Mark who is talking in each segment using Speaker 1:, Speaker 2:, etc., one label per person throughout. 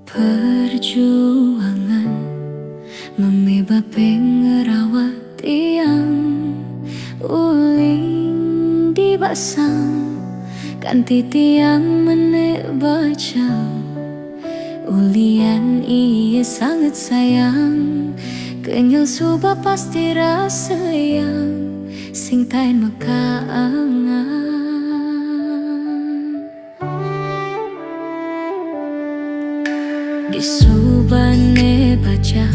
Speaker 1: perjuangan memeba pengerawat tiang uling di basang kanti tiang menek baca ulian iya sangat sayang kenyal suba pasti rasa yang sing tain makaangan di subane baca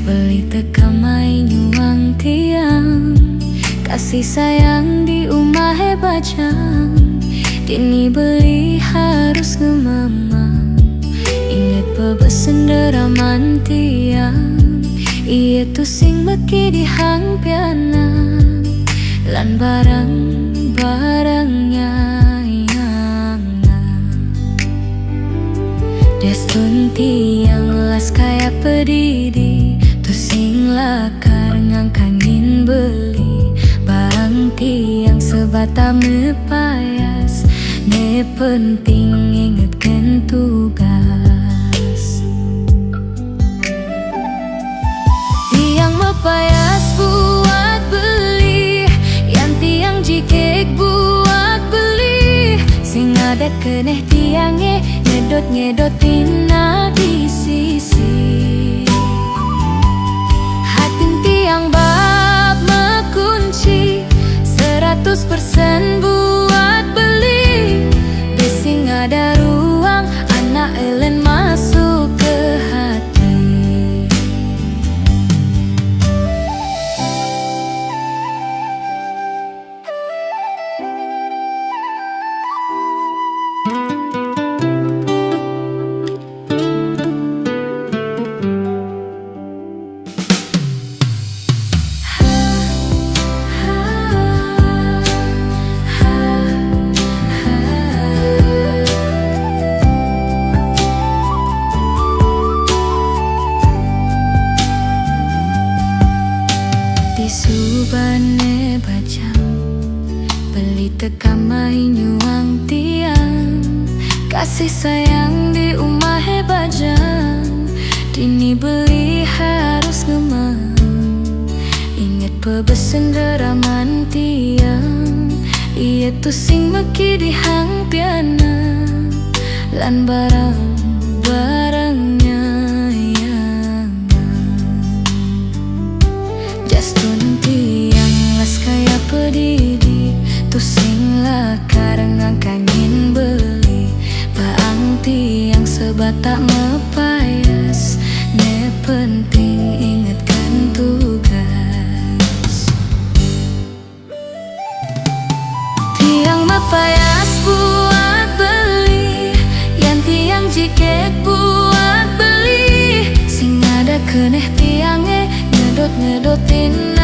Speaker 1: beli teka mai nyuang tiang kasih sayang di umah baca dini beli harus ngemama ingat pebesen deraman tiang iya tu sing beki di hang piana lan barang-barangnya Destun tiang las kaya pedidi tu sing lakar ngangkanin beli barang tiang sebata mepayas ne penting ingetkan tugas tiang mepayas buat beli yang tiang jikek buat beli sing ada keneh tiangnya ngedot-ngedotin di sisi hati tiang bab mekunci 100% buat beli bising ada ruang anak elen masuk ke hati subane bajang beli teka mai nyuang tiang kasih sayang di umah bajang dini beli harus ngemang ingat pebesen deraman tiang iya tu sing meki di hang piana lan barang-barangnya kaya pedidi tu sing lakar ngangkanin beli baang tiang sebata mepayas ne penting ingatkan tugas tiang mepayas buat beli yang tiang jikek buat beli sing ada keneh tiangnya ngedot-ngedotin